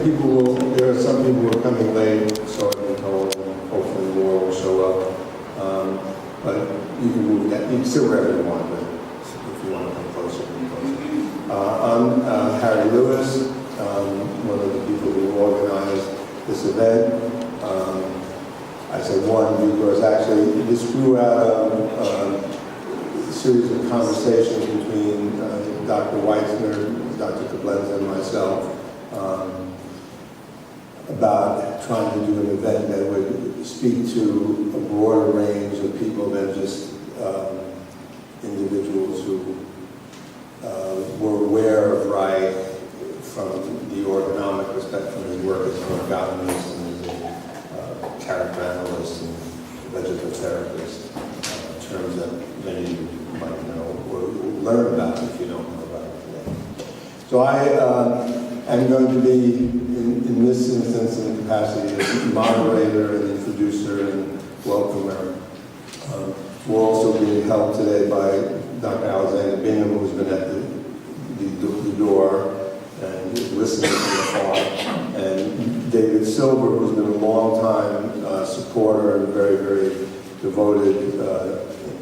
think there are some people who are coming late, so I've been told, and hopefully more will show up. But you can move that, you can sit wherever you want, but if you want to come closer, come closer. I'm Harry Lewis, one of the people who organized this event. I say one because actually this grew out of a series of conversations between Dr. Weitzner, Dr. Koblenza, and myself about trying to do an event that would speak to a broader range of people than just individuals who were aware of Reich from the ergonomic perspective, from his work as an ergonomist and as a character analyst and vegetative therapist, terms that many of you might know or learn about if you don't know about it today. So I am going to be, in this instance, in the capacity as moderator and introducer and welcomer. We're also being helped today by Dr. Alexander Bingham, who's been at the door and listening from afar, and David Silver, who's been a long-time supporter and very, very devoted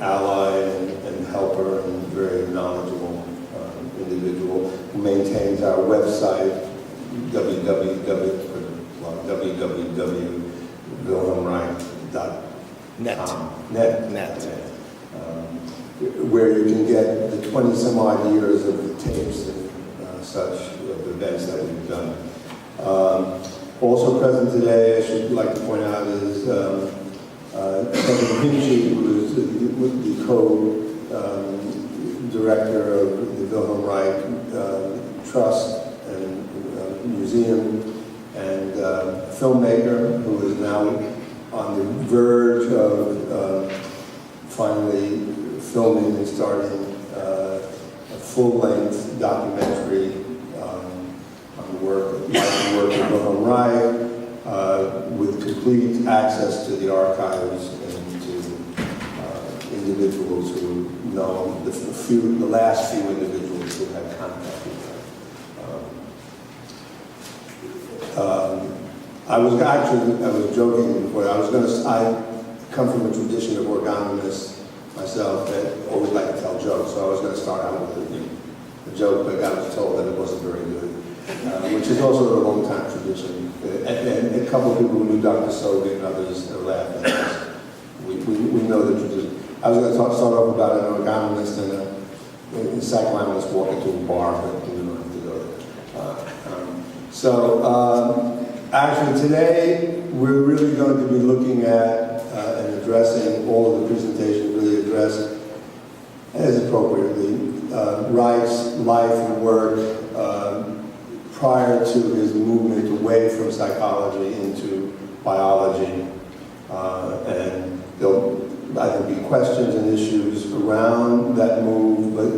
ally and helper and very knowledgeable individual who maintains our website, www.wilhelmreich.net, where you can get the 20-some-odd years of the tapes and such of events that we've done. Also present today, I should like to point out, is Kevin Hinchy, who is the co-director of the Wilhelm Reich Trust and Museum, and filmmaker who is now on the verge of finally filming and starting a full-length documentary on the work of Wilhelm Reich, with complete access to the archives and to individuals who know the last few individuals who had contact with him. I was joking before. I come from a tradition of ergonomists myself that always like to tell jokes, so I was going to start out with a joke, but I was told that it wasn't very good, which is also a long-time tradition. And a couple of people who knew Dr. Sobe and others are laughing at us. We know the tradition. I was going to start off about an ergonomist and a psychoanalyst walking to a bar, but we don't have to go there. Actually today, we're really going to be looking at and addressing all of the presentations, really address, as appropriately, Reich's life and work prior to his movement away from psychology into biology. And there'll, I think, be questions and issues around that move, but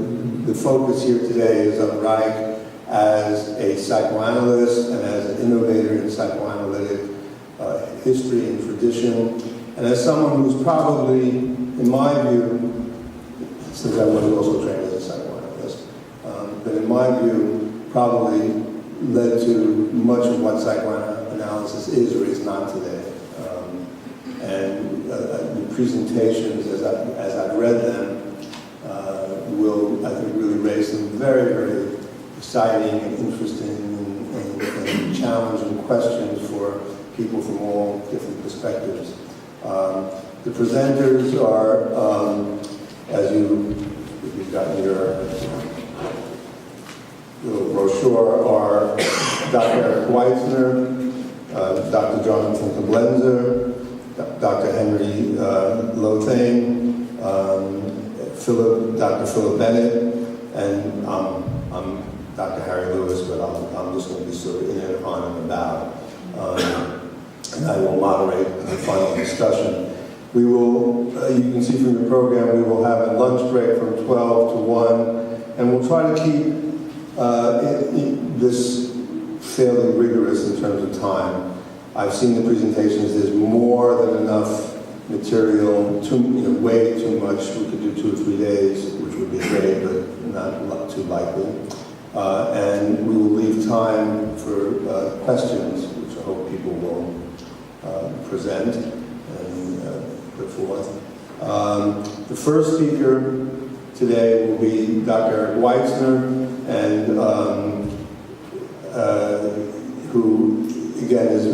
the focus here today is on Reich as a psychoanalyst and as an innovator in psychoanalytic history and tradition, and as someone who's probably, in my view, since I was also trained as a psychoanalyst, but in my view, probably led to much of what psychoanalysis is or is not today. And the presentations, as I've read them, will, I think, really raise some very, very exciting and interesting and challenging questions for people from all different perspectives. The presenters are, if you've gotten your little brochure, are Dr. Eric Weitzner, Dr. Jonathan Koblenza, Dr. Henry Lothane, Dr. Philip Bennett, and I'm Dr. Harry Lewis, but I'm just going to be sort of in and on and about. And I will moderate the final discussion. We will, you can see from the program, we will have a lunch break from 12 to 1, and we'll try to keep this fairly rigorous in terms of time. I've seen the presentations, there's more than enough material, way too much. We could do 2 or 3 days, which would be great, but not too likely. And we will leave time for questions, which I hope people will present and put forth. The first speaker today will be Dr. Weitzner, and who again is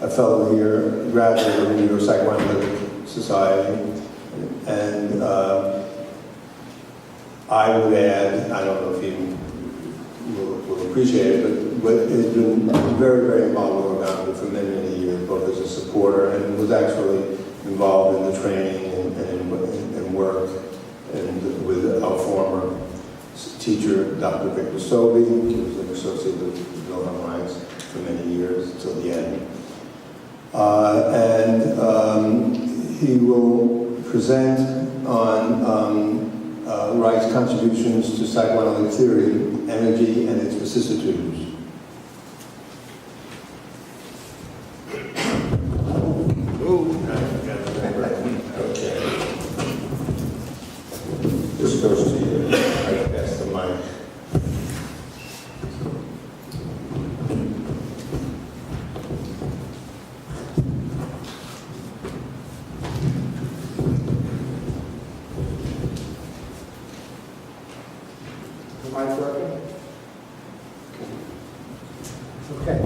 a fellow here, graduate of the New York Psychoanalytic Society, and I would add, I don't know if you will appreciate it, but has been very, very involved with Organo for many, many years, both as a supporter and was actually involved in the training and work and with our former teacher, Dr. Vicissitudes. He was an associate with Wilhelm Reich for many years until the end. He will present on Reich's contributions to psychoanalytic theory, energy, and its vicissitudes. Okay. This goes to you. I pass the mic. The mic working? Okay.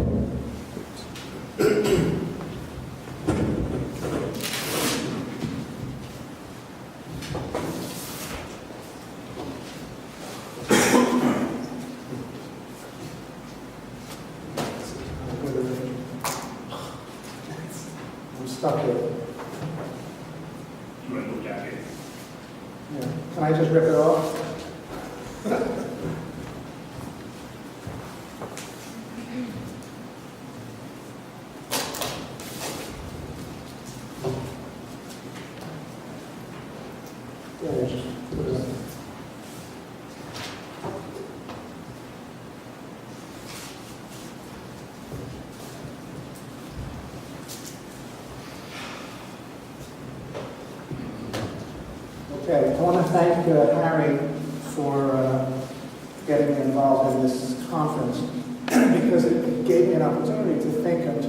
I'm stuck here. You want to look at it? Yeah. Can I just rip it off? Yeah, just put it on. Okay, I want to thank Harry for getting me involved in this conference because it gave me an opportunity to think and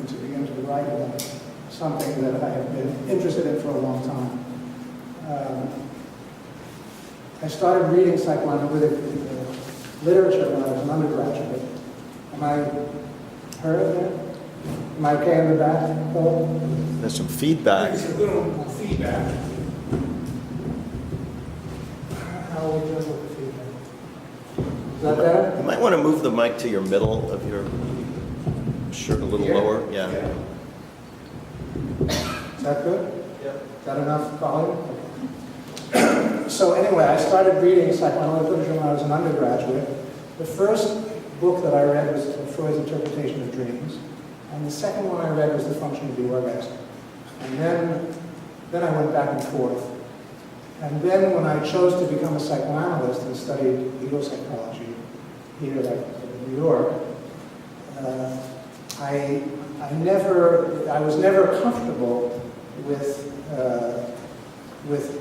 to begin to write about something that I have been interested in for a long time. I started reading psychoanalytic literature when I was an undergraduate. Am I heard there? Am I okay in the back, Paul? There's some feedback. There's a little feedback. How are we doing with the feedback? Is that better? You might want to move the mic to your middle of your shirt a little Here? lower. Yeah. Is that good? Yep. Is that enough volume? So anyway, I started reading psychoanalytic literature when I was an undergraduate. The first book that I read was Freud's Interpretation of Dreams, and the second one I read was The Function of the Orgasm. And then I went back and forth. And then when I chose to become a psychoanalyst and studied ego psychology here in New York, I was never comfortable with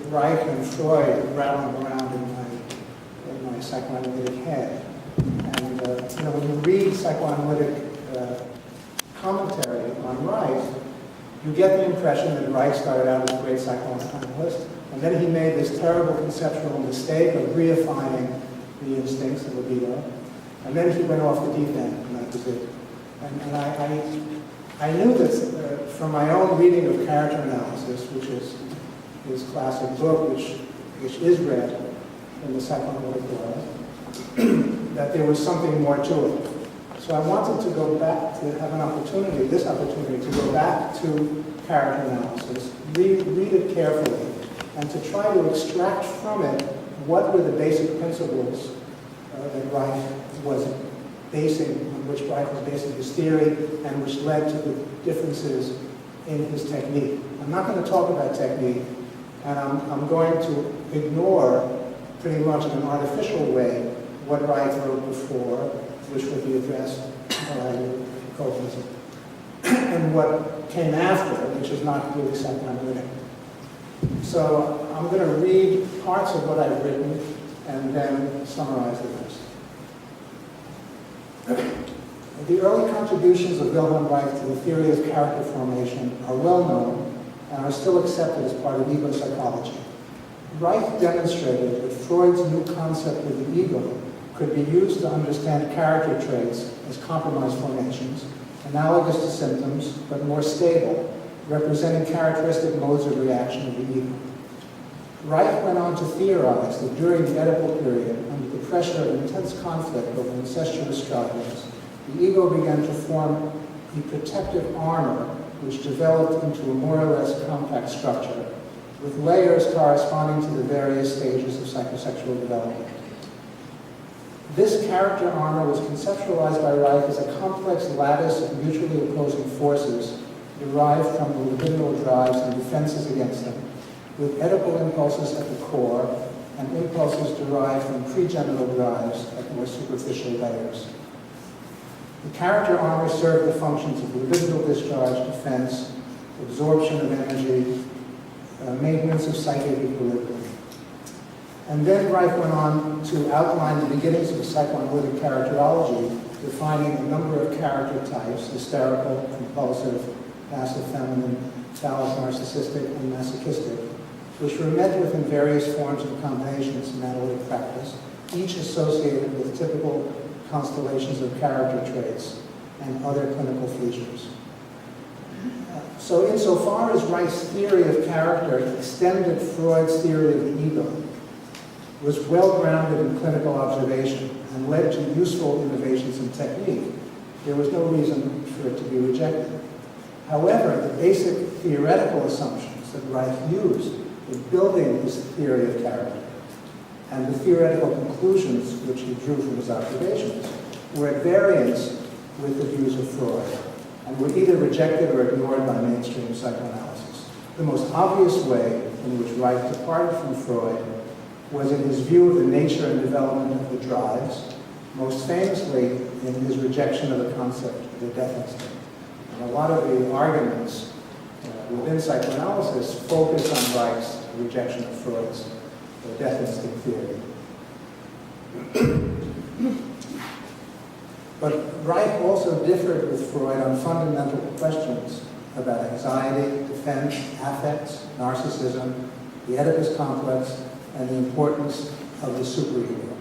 Reich and Freud rattling around in my psychoanalytic head. And when you read psychoanalytic commentary on Reich, you get the impression that Reich started out as a great psychoanalyst, and then he made this terrible conceptual mistake of redefining the instincts of libido, and then he went off the deep end, and that was it. And I knew that from my own reading of Character Analysis, which is his classic book, which is read in the psychoanalytic world, that there was something more to it. So I wanted to go back, to have this opportunity to go back to Character Analysis, read it carefully, and to try to extract from it what were the basic principles that Reich was basing, on which Reich was basing his theory, and which led to the differences in his technique. I'm not going to talk about technique, and I'm going to ignore, pretty much in an artificial way, what Reich wrote before, which would be addressed by Copenism, and what came after, which is not really psychoanalytic. So I'm going to read parts of what I've written and then summarize the rest. The early contributions of Wilhelm Reich to the theory of character formation are well known and are still accepted as part of ego psychology. Reich demonstrated that Freud's new concept of the ego could be used to understand character traits as compromise formations, analogous to symptoms, but more stable, representing characteristic modes of reaction of the ego. Reich went on to theorize that during the Oedipal period, under the pressure of intense conflict over incestuous strivings, the ego began to form the protective armor which developed into a more or less compact structure, with layers corresponding to the various stages of psychosexual development. This character armor was conceptualized by Reich as a complex lattice of mutually opposing forces derived from the libidinal drives and defenses against them, with Oedipal impulses at the core and impulses derived from pregenital drives at more superficial layers. The character armor served the functions of libidinal discharge, defense, absorption of energy, maintenance of psychic equilibrium. And then Reich went on to outline the beginnings of psychoanalytic characterology, defining a number of character types: hysterical, compulsive, passive feminine, phallus narcissistic, and masochistic, which were met with in various forms and combinations in analytic practice, each associated with typical constellations of character traits and other clinical features. So insofar as Reich's theory of character extended Freud's theory of the ego, was well-grounded in clinical observation, and led to useful innovations in technique, there was no reason for it to be rejected. However, the basic theoretical assumptions that Reich used in building his theory of character and the theoretical conclusions which he drew from his observations were at variance with the views of Freud and were either rejected or ignored by mainstream psychoanalysis. The most obvious way in which Reich departed from Freud was in his view of the nature and development of the drives, most famously in his rejection of the concept of the death instinct. And a lot of the arguments within psychoanalysis focus on Reich's rejection of Freud's death instinct theory. But Reich also differed with Freud on fundamental questions about anxiety, defense, affects, narcissism, the Oedipus complex, and the importance of the superego.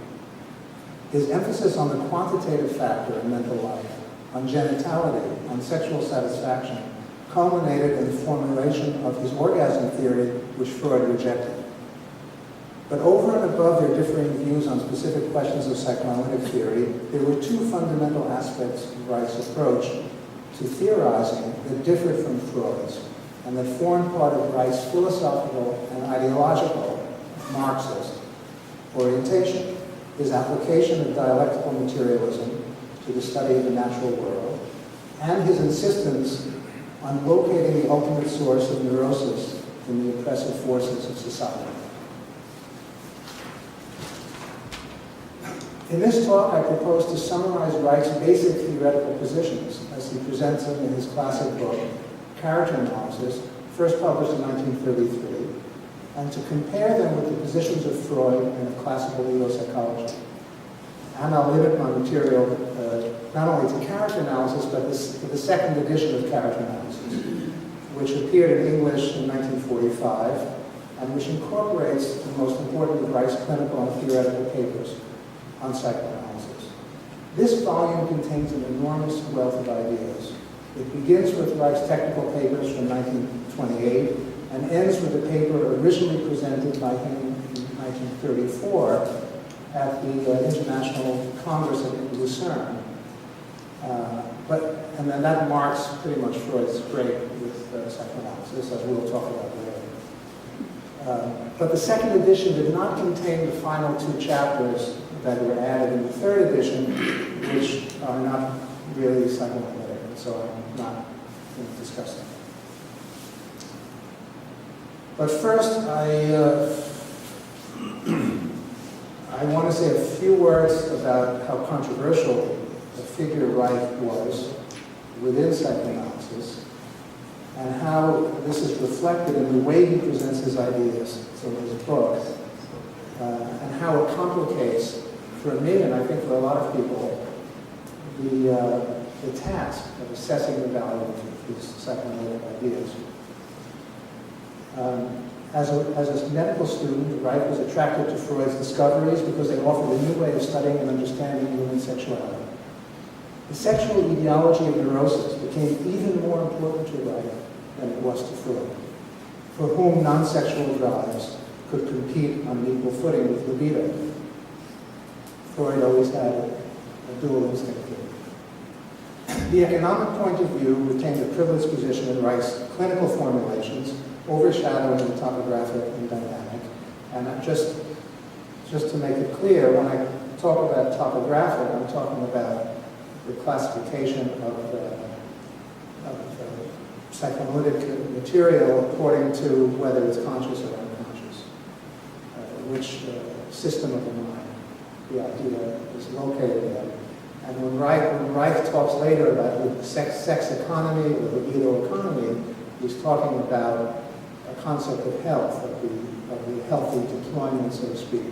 His emphasis on the quantitative factor in mental life, on genitality, on sexual satisfaction, culminated in the formulation of his orgasm theory, which Freud rejected. But over and above their differing views on specific questions of psychoanalytic theory, there were two fundamental aspects of Reich's approach to theorizing that differed from Freud's, and that formed part of Reich's philosophical and ideological Marxist orientation: his application of dialectical materialism to the study of the natural world, and his insistence on locating the ultimate source of neurosis in the oppressive forces of society. In this talk, I propose to summarize Reich's basic theoretical positions as he presents them in his classic book, Character Analysis, first published in 1933, and to compare them with the positions of Freud and of classical ego psychology. And I'll limit my material not only to character analysis, but to the second edition of Character Analysis, which appeared in English in 1945, and which incorporates the most important of Reich's clinical and theoretical papers on psychoanalysis. This volume contains an enormous wealth of ideas. It begins with Reich's technical papers from 1928 and ends with a paper originally presented by him in 1934 at the International Congress at Lucerne. And then that marks pretty much Freud's break with psychoanalysis, as we'll talk about later. But the second edition did not contain the final two chapters that were added in the third edition, which are not really psychoanalytic, and so I'm not going to discuss them. But first, I want to say a few words about how controversial the figure Reich was within psychoanalysis, and how this is reflected in the way he presents his ideas in his book, and how it complicates, for me and I think for a lot of people, the task of assessing the value of these psychoanalytic ideas. As a medical student, Reich was attracted to Freud's discoveries because they offered a new way of studying and understanding human sexuality. The sexual etiology of neurosis became even more important to Reich than it was to Freud, for whom non-sexual drives could compete on an equal footing with libido. Freud always had a dual instinct here. The economic point of view retained a privileged position in Reich's clinical formulations, overshadowing the topographic and dynamic. And just to make it clear, when I talk about topographic, I'm talking about the classification of psychoanalytic material according to whether it's conscious or unconscious, which system of the mind the idea is located in. And when Reich talks later about the sex economy or the libido economy, he's talking about a concept of health, of the healthy deployment, so to speak,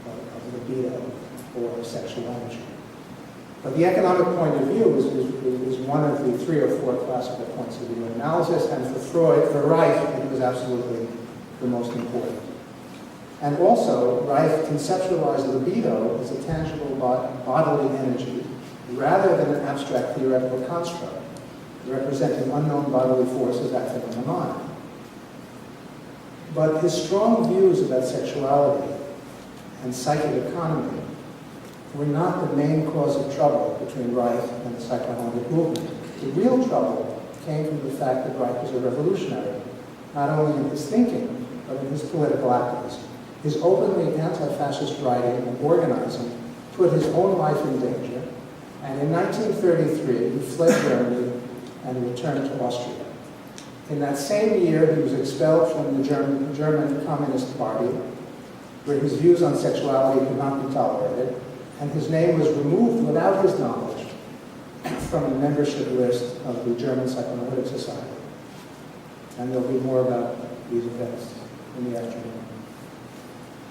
of libido or sexual energy. But the economic point of view is one of the 3 or 4 classical points of view analysis, and for Reich, it was absolutely the most important. And also, Reich conceptualized libido as a tangible bodily energy rather than an abstract theoretical construct representing unknown bodily forces acting on the mind. But his strong views about sexuality and psychic economy were not the main cause of trouble between Reich and the psychoanalytic movement. The real trouble came from the fact that Reich was a revolutionary, not only in his thinking, but in his political activism. His openly anti-fascist writing and organizing put his own life in danger, and in 1933 he fled Germany and returned to Austria. In that same year, he was expelled from the German Communist Party, where his views on sexuality could not be tolerated, and his name was removed without his knowledge from the membership list of the German Psychoanalytic Society. And there'll be more about these events in the afternoon.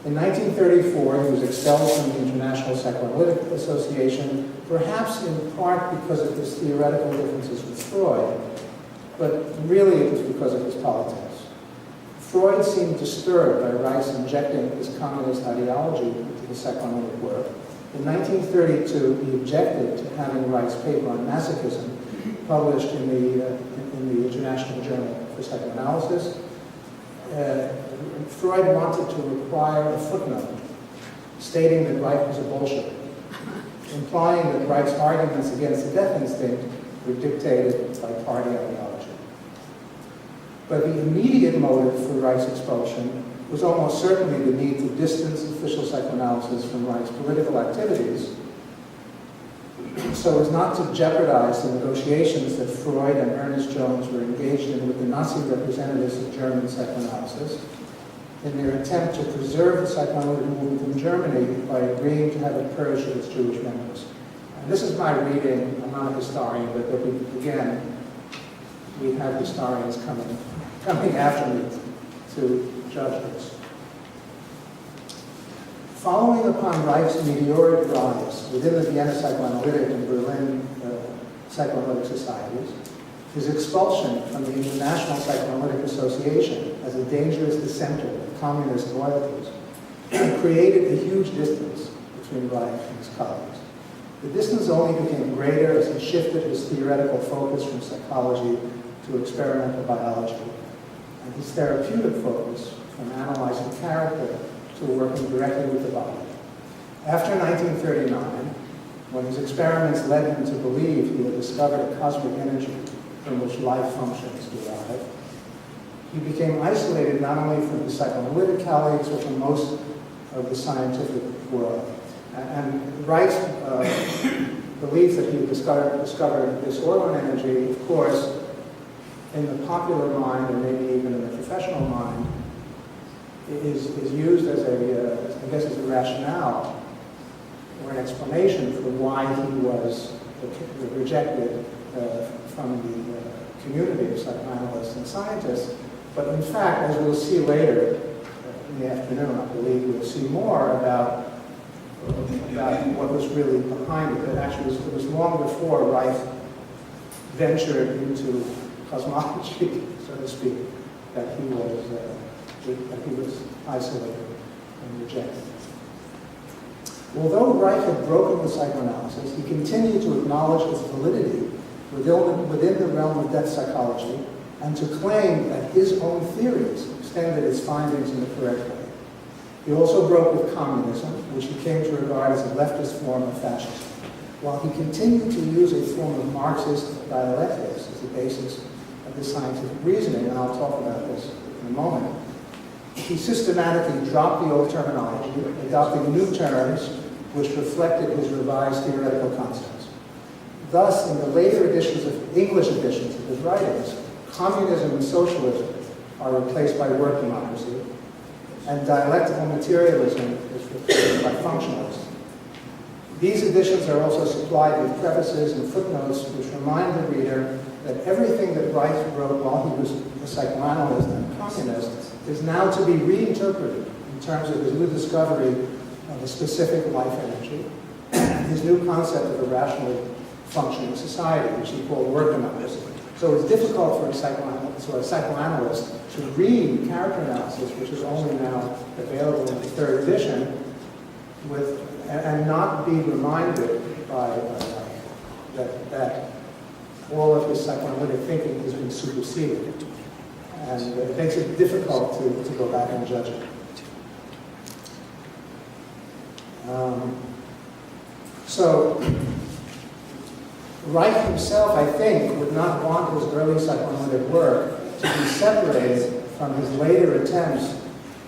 In 1934, he was expelled from the International Psychoanalytic Association, perhaps in part because of his theoretical differences with Freud, but really it was because of his politics. Freud seemed disturbed by Reich's injecting his communist ideology into his psychoanalytic work. In 1932, he objected to having Reich's paper on masochism published in the International Journal for Psychoanalysis. Freud wanted to require a footnote stating that Reich was a Bolshevik, implying that Reich's arguments against the death instinct were dictated by party ideology. But the immediate motive for Reich's expulsion was almost certainly the need to distance official psychoanalysis from Reich's political activities so as not to jeopardize the negotiations that Freud and Ernest Jones were engaged in with the Nazi representatives of German psychoanalysis in their attempt to preserve the psychoanalytic movement in Germany by agreeing to have it purged of its Jewish members. And this is my reading. I'm not a historian, but again, we have historians coming after me to judge this. Following upon Reich's meteoric rise within the Vienna Psychoanalytic and Berlin Psychoanalytic Societies, his expulsion from the International Psychoanalytic Association as a dangerous dissenter of communist loyalties created a huge distance between Reich and his colleagues. The distance only became greater as he shifted his theoretical focus from psychology to experimental biology, and his therapeutic focus from analyzing character to working directly with the body. After 1939, when his experiments led him to believe he had discovered a cosmic energy from which life functions derive, he became isolated not only from his psychoanalytic colleagues, but from most of the scientific world. And Reich's belief that he had discovered this Orlan energy, of course, in the popular mind, and maybe even in the professional mind, is used as as a rationale or an explanation for why he was rejected from the community of psychoanalysts and scientists. But in fact, as we'll see later in the afternoon, I believe we'll see more about about what was really behind it. But actually, it was long before Reich ventured into cosmology, so to speak, that he was isolated and rejected. Although Reich had broken with psychoanalysis, he continued to acknowledge its validity within the realm of depth psychology and to claim that his own theories extended its findings in the correct way. He also broke with communism, which he came to regard as a leftist form of fascism, while he continued to use a form of Marxist dialectics as the basis of his scientific reasoning, and I'll talk about this in a moment. He systematically dropped the old terminology, adopting new terms which reflected his revised theoretical concepts. Thus, in the later English editions of his writings, communism and socialism are replaced by work democracy, and dialectical materialism is replaced by functionalism. These editions are also supplied with prefaces and footnotes which remind the reader that everything that Reich wrote while he was a psychoanalyst and a communist is now to be reinterpreted in terms of his new discovery of a specific life energy, his new concept of a rationally functioning society, which he called work democracy. So it's difficult for a psychoanalyst to read character analysis, which is only now available in the third edition, and not be reminded by that all of his psychoanalytic thinking has been superseded. And it makes it difficult to go back and judge it. So Reich himself, I think, would not want his early psychoanalytic work to be separated from his later attempts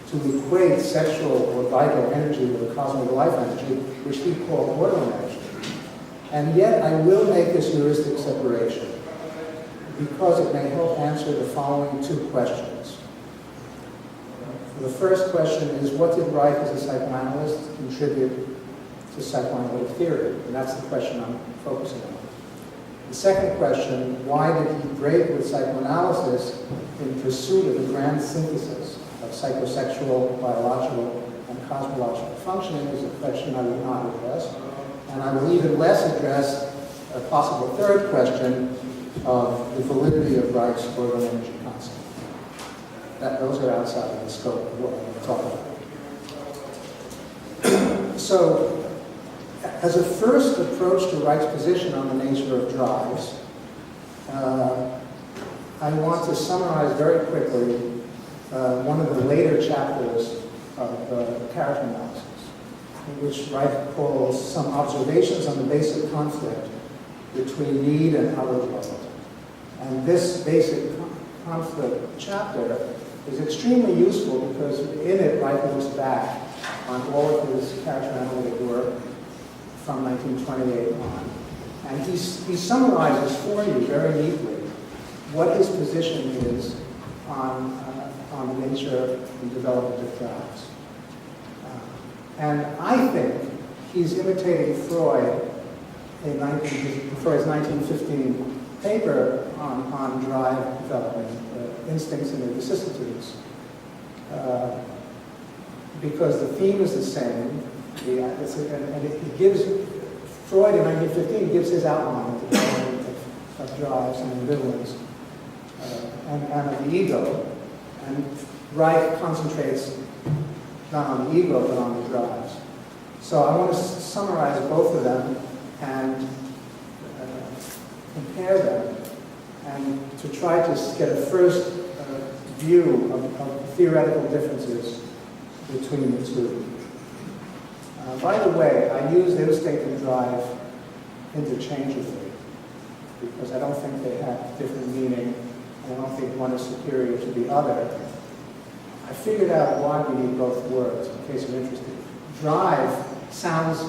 to equate sexual or vital energy with a cosmic life energy, which he called order energy. And yet I will make this heuristic separation because it may help answer the following two questions. The first question is, what did Reich as a psychoanalyst contribute to psychoanalytic theory? And that's the question I'm focusing on. The second question, why did he break with psychoanalysis in pursuit of a grand synthesis of psychosexual, biological, and cosmological functioning, is a question I will not address. And I will even less address a possible third question of the validity of Reich's order energy concept. Those are outside of the scope of what I'm going to talk about. So, as a first approach to Reich's position on the nature of drives, I want to summarize very quickly one of the later chapters of character analysis, in which Reich calls some observations on the basic conflict between need and outer world. And this basic conflict chapter is extremely useful because in it Reich looks back on all of his character analytic work from 1928 on. And he summarizes for you very neatly what his position is on the nature and development of drives. And I think he's imitating Freud in Freud's 1915 paper on drive development, instincts and their vicissitudes, because the theme is the same. And it gives, Freud in 1915 gives his outline of the development of drives and ambivalence and of the ego. And Reich concentrates not on the ego, but on the drives. So I want to summarize both of them and compare them, and to try to get a first view of theoretical differences between the two. By the way, I use instinct and drive interchangeably because I don't think they have different meaning, and I don't think one is superior to the other. I figured out why we need both words, in case you're interested. Drive sounds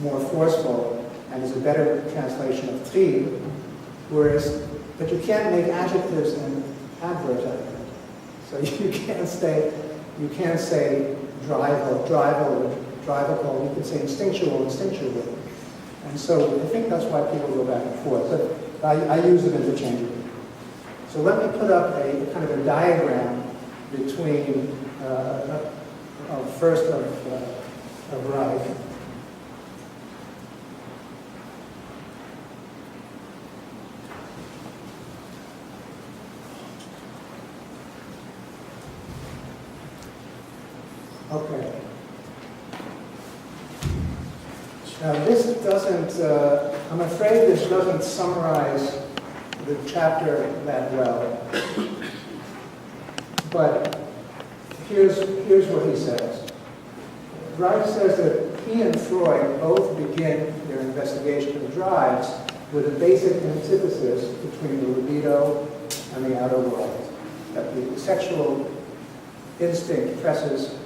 more forceful and is a better translation of trieb, but you can't make adjectives and adverbs out of it. So you can't say driveable, you can say instinctually. And so I think that's why people go back and forth, but I use it interchangeably. So let me put up a kind of a diagram between first of Reich Okay. Now this doesn't, I'm afraid this doesn't summarize the chapter that well. But here's what he says. Reich says that he and Freud both begin their investigation of drives with a basic antithesis between the libido and the outer world. That the sexual instinct presses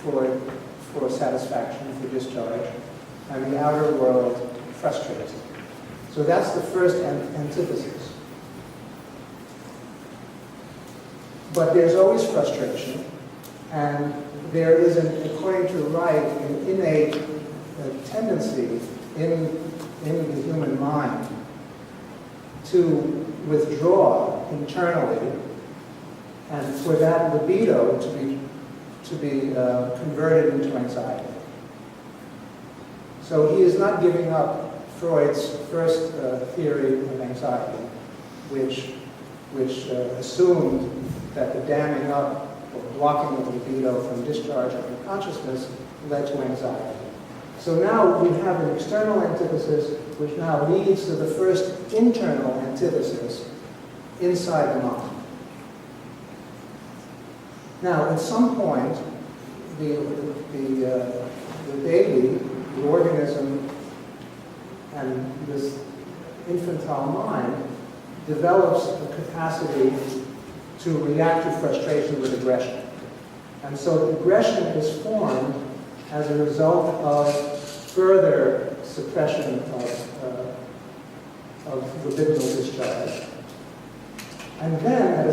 for satisfaction, for discharge, and the outer world frustrates it. So that's the first antithesis. But there's always frustration, and there is, according to Reich, an innate tendency in the human mind to withdraw internally, and for that libido to be converted into anxiety. So he is not giving up Freud's first theory of anxiety, which assumed that the damming up or blocking of libido from discharge of consciousness led to anxiety. So now we have an external antithesis, which now leads to the first internal antithesis inside the mind. Now, at some point, the baby, the organism, and this infantile mind develops a capacity to react to frustration with aggression. And so aggression is formed as a result of further suppression of libidinal discharge. And then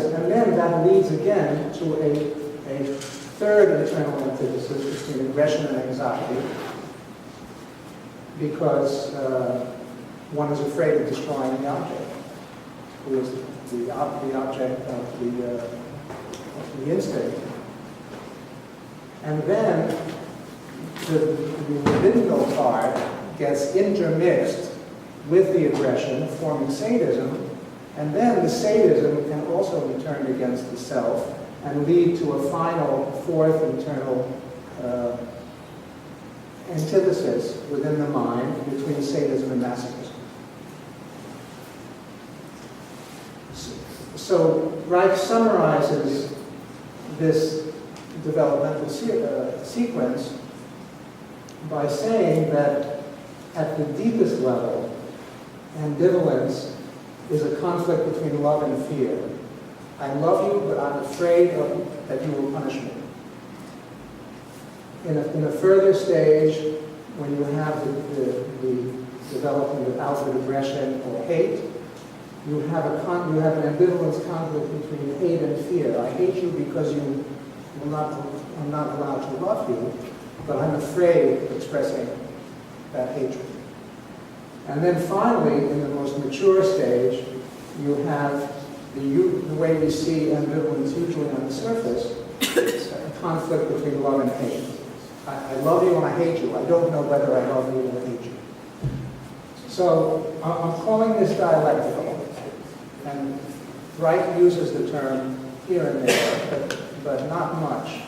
that leads again to a third internal antithesis between aggression and anxiety, because one is afraid of destroying the object, who is the object of the instinct. And then the libidinal part gets intermixed with the aggression, forming sadism, and then the sadism can also be turned against the self and lead to a final fourth internal antithesis within the mind between sadism and masochism. So Reich summarizes this developmental sequence by saying that at the deepest level, ambivalence is a conflict between love and fear. I love you, but I'm afraid that you will punish me. In a further stage, when you have the development of outward aggression or hate, you have an ambivalence conflict between hate and fear. I hate you because I'm not allowed to love you, but I'm afraid of expressing that hatred. And then finally, in the most mature stage, you have the way we see ambivalence usually on the surface, a conflict between love and hate. I love you and I hate you. I don't know whether I love you or hate you. So I'm calling this dialectical. And Reich uses the term here and there, but not much.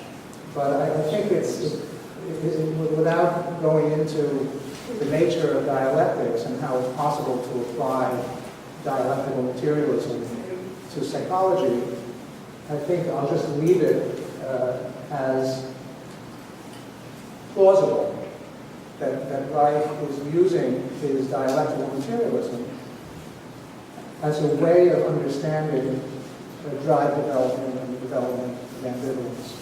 But I think it's without going into the nature of dialectics and how it's possible to apply dialectical materialism to psychology, I think I'll just leave it as plausible that Reich is using his dialectical materialism as a way of understanding the drive development and the development of ambivalence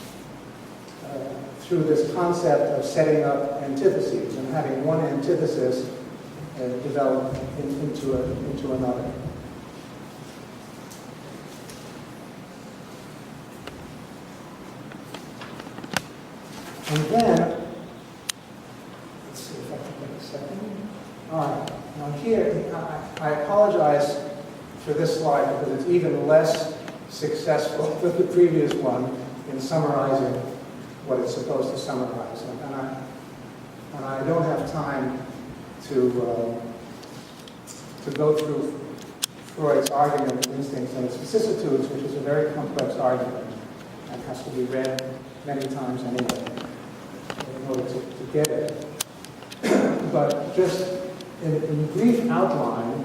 through this concept of setting up antitheses and having one antithesis develop into another. And then, let's see if I can get a second. All right, now here, I apologize for this slide because it's even less successful than the previous one in summarizing what it's supposed to summarize. And I don't have time to go through Freud's argument of instincts and its vicissitudes, which is a very complex argument and has to be read many times anyway. order to get it. But just in brief outline,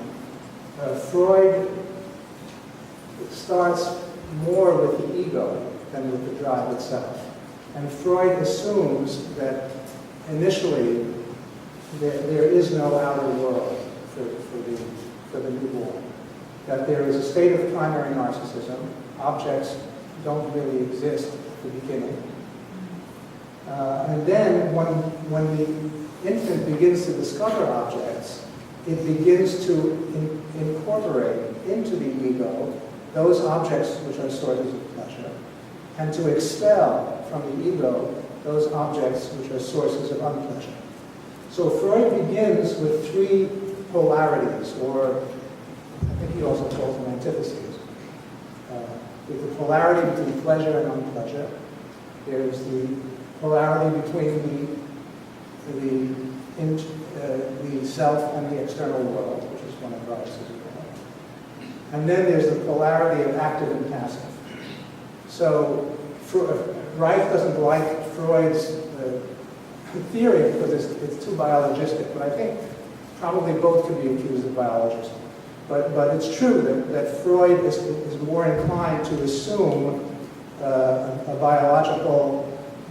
Freud starts more with the ego than with the drive itself. And Freud assumes that initially there is no outer world for the newborn. That there is a state of primary narcissism. Objects don't really exist at the beginning. And then when the infant begins to discover objects, it begins to incorporate into the ego those objects which are sources of pleasure, and to expel from the ego those objects which are sources of unpleasure. So Freud begins with three polarities, or I think he also calls them antitheses. With the polarity between pleasure and unpleasure. There's the polarity between the self and the external world, which is one of Reich's as well. And then there's the polarity of active and passive. So Reich doesn't like Freud's theory because it's too biologistic, but I think probably both could be accused of biologism. But it's true that Freud is more inclined to assume a biological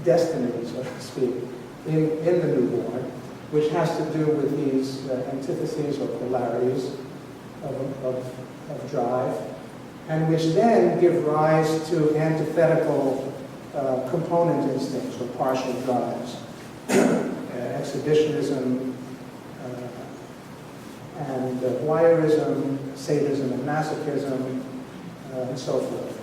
destiny, so to speak, in the newborn, which has to do with these antitheses or polarities of drive, and which then give rise to antithetical component instincts or partial drives, exhibitionism, and voyeurism, sadism and masochism, and so forth.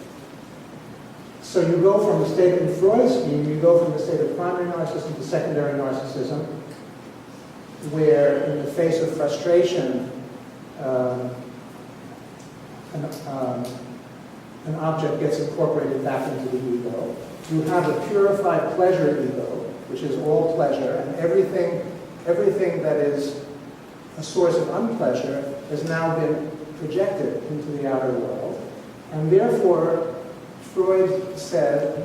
So you go from the state, in Freud's scheme, you go from the state of primary narcissism to secondary narcissism, where in the face of frustration, an object gets incorporated back into the ego. You have a purified pleasure ego, which is all pleasure, and everything that is a source of unpleasure has now been projected into the outer world. And therefore, Freud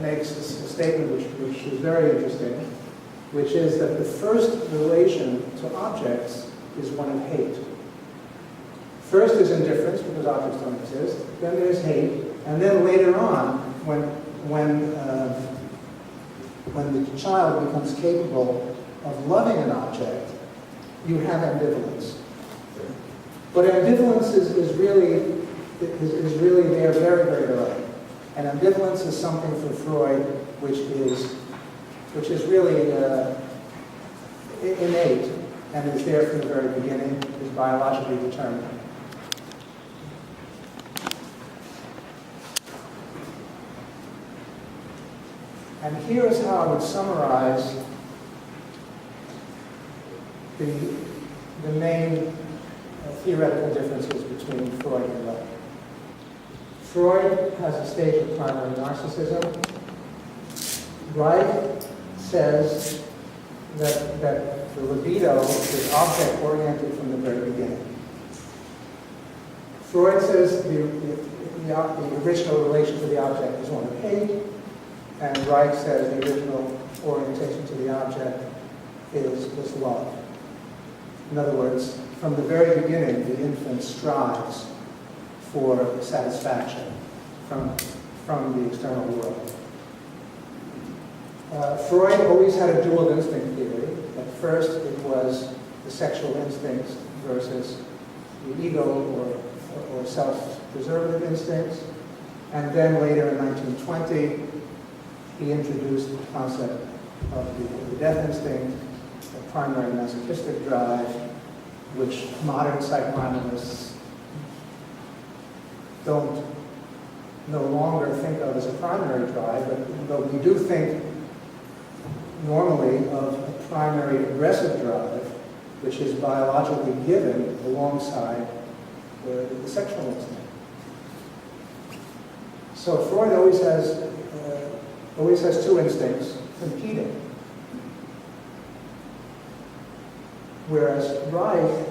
makes a statement which is very interesting, which is that the first relation to objects is one of hate. First is indifference, because objects don't exist. Then there's hate. And then later on, when the child becomes capable of loving an object, you have ambivalence. But ambivalence is really there very, very early. And ambivalence is something for Freud which is really innate and is there from the very beginning, is biologically determined. And here is how I would summarize the main theoretical differences between Freud and Reich. Freud has a stage of primary narcissism. Reich says that the libido is object-oriented from the very beginning. Freud says the original relation to the object is one of hate, and Reich says the original orientation to the object is love. In other words, from the very beginning, the infant strives for satisfaction from the external world. Freud always had a dual instinct theory. At first, it was the sexual instincts versus the ego or self-preservative instincts. And then later in 1920, he introduced the concept of the death instinct, the primary masochistic drive, which modern psychoanalysts don't no longer think of as a primary drive, but we do think normally of a primary aggressive drive, which is biologically given alongside the sexual instinct. So Freud always has two instincts competing. Whereas Reich,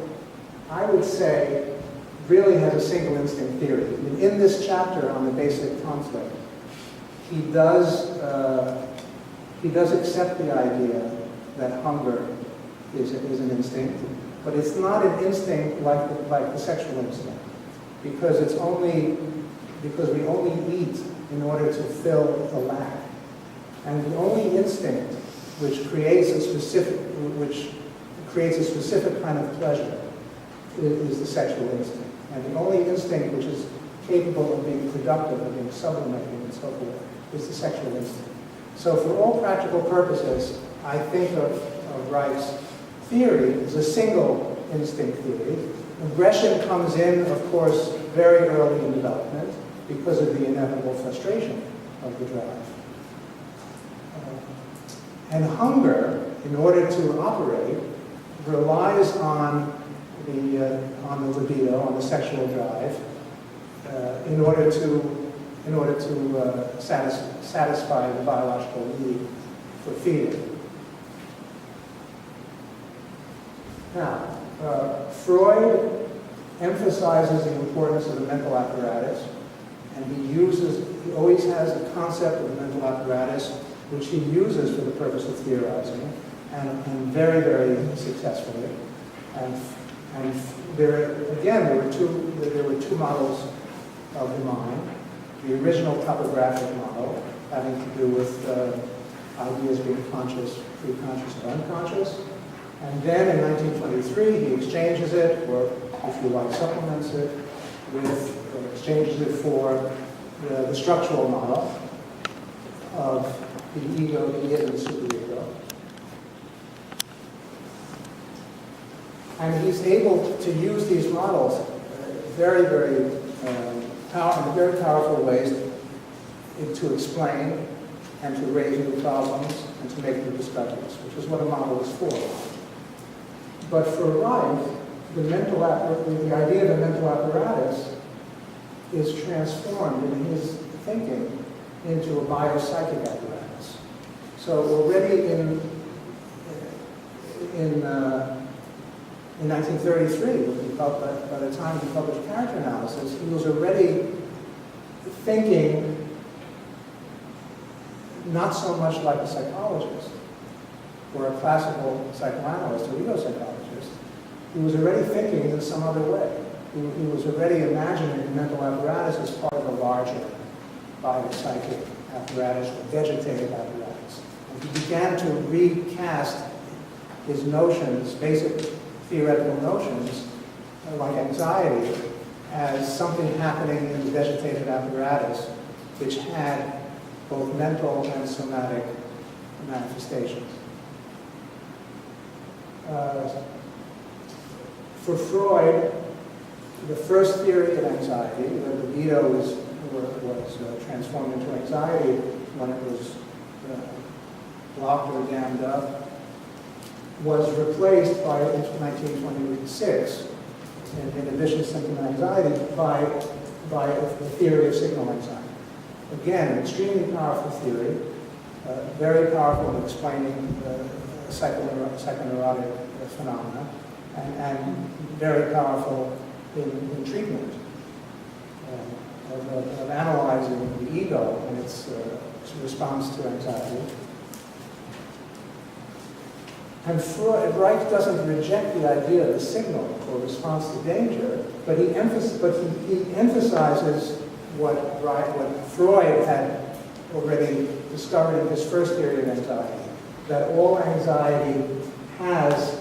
I would say, really has a single instinct theory. In this chapter on the basic conflict, he does accept the idea that hunger is an instinct, but it's not an instinct like the sexual instinct, because we only eat in order to fill a lack. And the only instinct which creates a specific kind of pleasure is the sexual instinct. And the only instinct which is capable of being productive, of being sublimated and so forth, is the sexual instinct. So for all practical purposes, I think of Reich's theory as a single instinct theory. Aggression comes in, of course, very early in development because of the inevitable frustration of the drive. And hunger, in order to operate, relies on the libido, on the sexual drive, in order to satisfy the biological need for feeding. Now, Freud emphasizes the importance of the mental apparatus, and he always has a concept of the mental apparatus which he uses for the purpose of theorizing, and very, very successfully. And there were two models of the mind. The original topographic model, having to do with ideas being conscious, pre-conscious, and unconscious. And then in 1923, he exchanges it, or if you like, supplements it, exchanges it for the structural model of the ego, the id, and the superego. And he's able to use these models very, very powerful ways to explain and to raise new problems and to make new discoveries, which is what a model is for. But for Reich, the idea of the mental apparatus is transformed in his thinking into a biopsychic apparatus. So already in 1933, by the time he published Character Analysis, he was already thinking not so much like a psychologist or a classical psychoanalyst or ego-psychologist. He was already thinking in some other way. He was already imagining the mental apparatus as part of a larger biopsychic apparatus or vegetative apparatus. And he began to recast his notions, basic theoretical notions, like anxiety, as something happening in the vegetative apparatus, which had both mental and somatic manifestations. For Freud, the first theory of anxiety, the libido was transformed into anxiety when it was blocked or dammed up, was replaced by, in 1926, in inhibition symptom anxiety, by the theory of signal anxiety. Again, an extremely powerful theory, very powerful in explaining psychoneurotic phenomena, and very powerful in treatment of analyzing the ego and its response to anxiety. And Reich doesn't reject the idea of the signal or response to danger, but he emphasizes what Freud had already discovered in his first theory of anxiety, that all anxiety has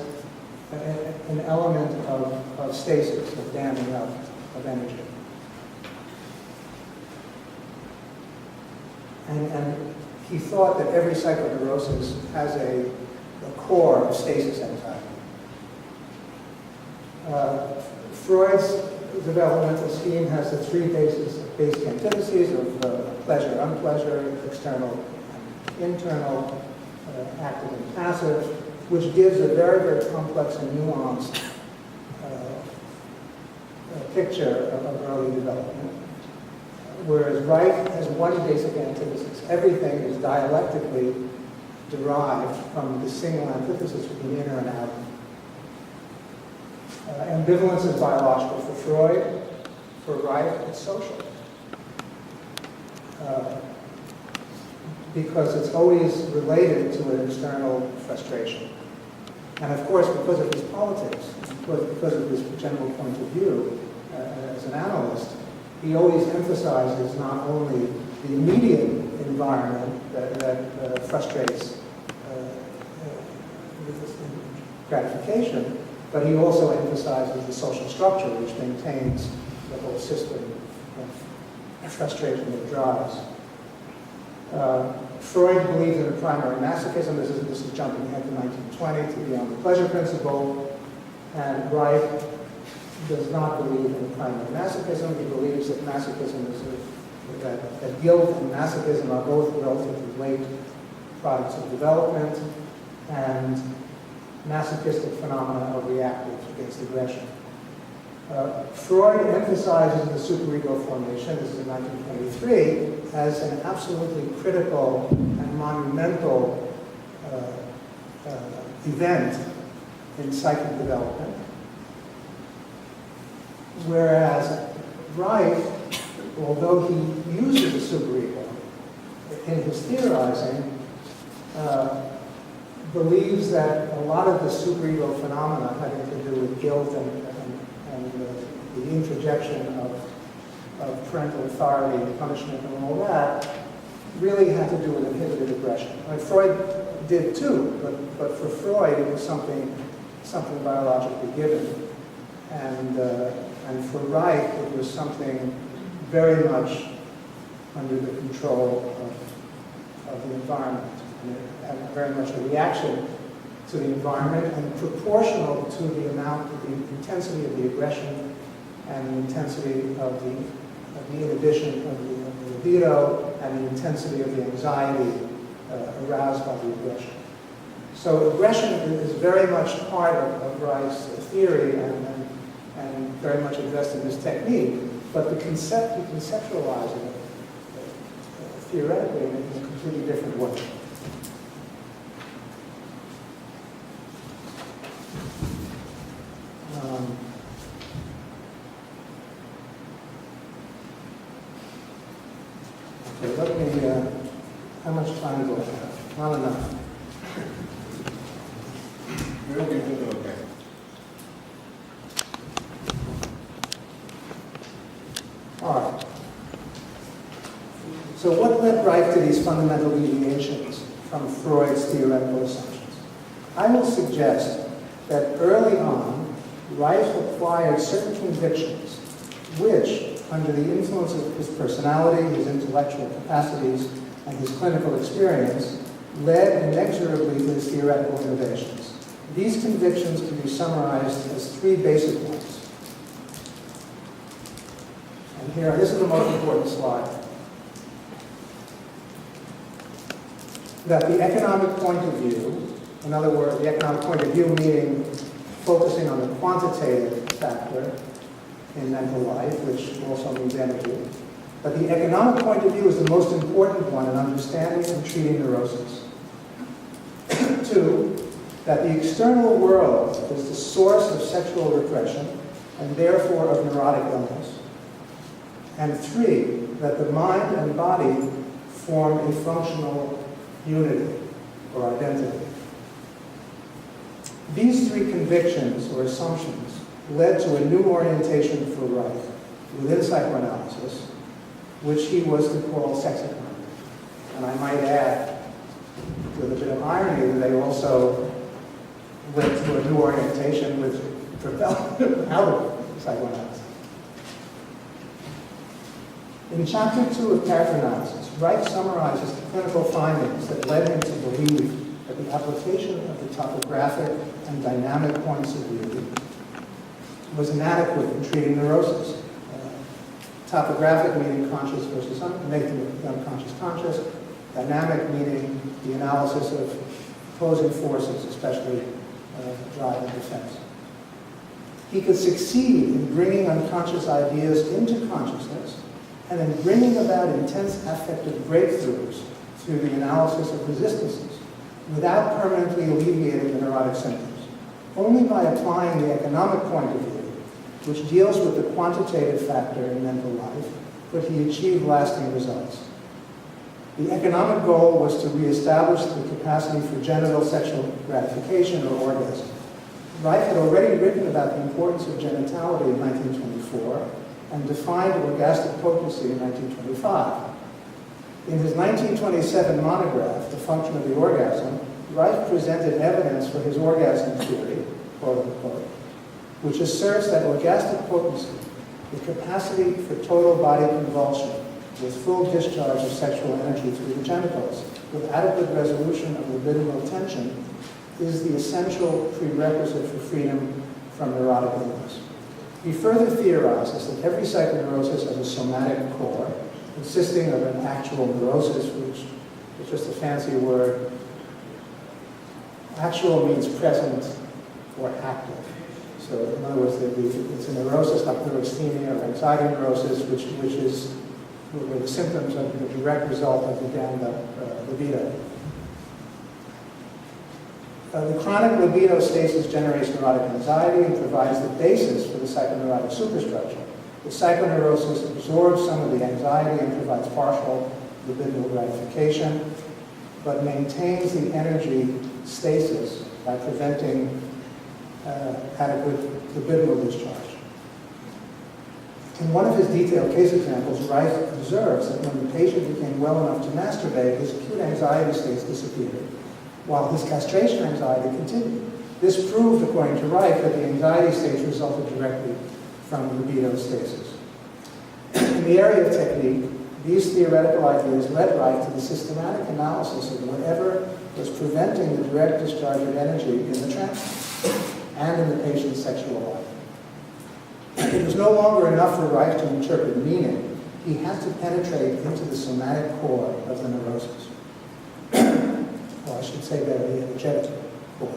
an element of stasis, of damming up of energy. And he thought that every psychodeurosis has a core of stasis anxiety. Freud's developmental scheme has the three basic antitheses of pleasure, unpleasure, external and internal, active and passive, which gives a very, very complex and nuanced picture of early development. Whereas Reich has one basic antithesis. Everything is dialectically derived from the single antithesis between inner and outer. Ambivalence is biological for Freud. For Reich, it's social. because it's always related to an external frustration. And of course, because of his politics, because of his general point of view as an analyst, he always emphasizes not only the immediate environment that frustrates gratification, but he also emphasizes the social structure which maintains the whole system of frustration that drives. Freud believed in a primary masochism. This is jumping ahead to 1920, to Beyond the Pleasure Principle. And Reich does not believe in a primary masochism. He believes that masochism is that guilt and masochism are both relatively late products of development, and masochistic phenomena are reactive against aggression. Freud emphasizes the superego formation, this is in 1923, as an absolutely critical and monumental event in psychic development, whereas Reich, although he uses the superego in his theorizing, believes that a lot of the superego phenomena having to do with guilt and the introjection of parental authority and punishment and all that really had to do with inhibited aggression. I mean, Freud did too, but for Freud it was something biologically given, and for Reich it was something very much under the control of the environment, and very much a reaction to the environment and proportional to the amount, the intensity of the aggression and the intensity of the inhibition of the libido and the intensity of the anxiety aroused by the aggression. So aggression is very much part of Reich's theory and very much addressed in this technique, but the conceptualizing it theoretically in a completely different way. Okay, let me, how much time do I have? Not enough. We'll be doing okay. All right. So what led Reich to these fundamental deviations from Freud's theoretical assumptions? I will suggest that early on, Reich acquired certain convictions which, under the influence of his personality, his intellectual capacities, and his clinical experience, led inexorably to his theoretical innovations. These convictions can be summarized as three basic ones. And here, this is the most important slide. That the economic point of view, in other words, the economic point of view meaning focusing on the quantitative factor in mental life, which also means energy. But the economic point of view is the most important one in understanding and treating neurosis. 2, that the external world is the source of sexual repression and therefore of neurotic illness. And 3, that the mind and body form a functional unity or identity. These three convictions or assumptions led to a new orientation for Reich within psychoanalysis, which he was to call sex economy. And I might add, with a bit of irony, that they also went to a new orientation which propelled out of psychoanalysis. In Chapter 2 of Character Analysis, Reich summarizes the clinical findings that led him to believe that the application of the topographic and dynamic points of view was inadequate in treating neurosis. Topographic meaning conscious versus making the unconscious conscious. Dynamic meaning the analysis of opposing forces, especially drive and defense. He could succeed in bringing unconscious ideas into consciousness and in bringing about intense affective breakthroughs through the analysis of resistances without permanently alleviating the neurotic symptoms. Only by applying the economic point of view, which deals with the quantitative factor in mental life, could he achieve lasting results. The economic goal was to reestablish the capacity for genital sexual gratification or orgasm. Reich had already written about the importance of genitality in 1924 and defined orgastic potency in 1925. In his 1927 monograph, The Function of the Orgasm, Reich presented evidence for his orgasm theory, quote unquote, which asserts that orgastic potency, the capacity for total body convulsion with full discharge of sexual energy through the genitals, with adequate resolution of libidinal tension, is the essential prerequisite for freedom from neurotic illness. He further theorizes that every psychoneurosis has a somatic core, consisting of an actual neurosis, which is just a fancy word. Actual means present or active. So in other words, it's a neurosis like neurasthenia or anxiety neurosis, which is where the symptoms are the direct result of the dammed up libido. The chronic libido stasis generates neurotic anxiety and provides the basis for the psychoneurotic superstructure. The psychoneurosis absorbs some of the anxiety and provides partial libidinal gratification, but maintains the energy stasis by preventing adequate libidinal discharge. In one of his detailed case examples, Reich observes that when the patient became well enough to masturbate, his acute anxiety states disappeared, while his castration anxiety continued. This proved, according to Reich, that the anxiety states resulted directly from libido stasis. In the area of technique, these theoretical ideas led Reich to the systematic analysis of whatever was preventing the direct discharge of energy in the trance and in the patient's sexual life. It was no longer enough for Reich to interpret meaning. He had to penetrate into the somatic core of the neurosis. Or I should say better, the energetic core.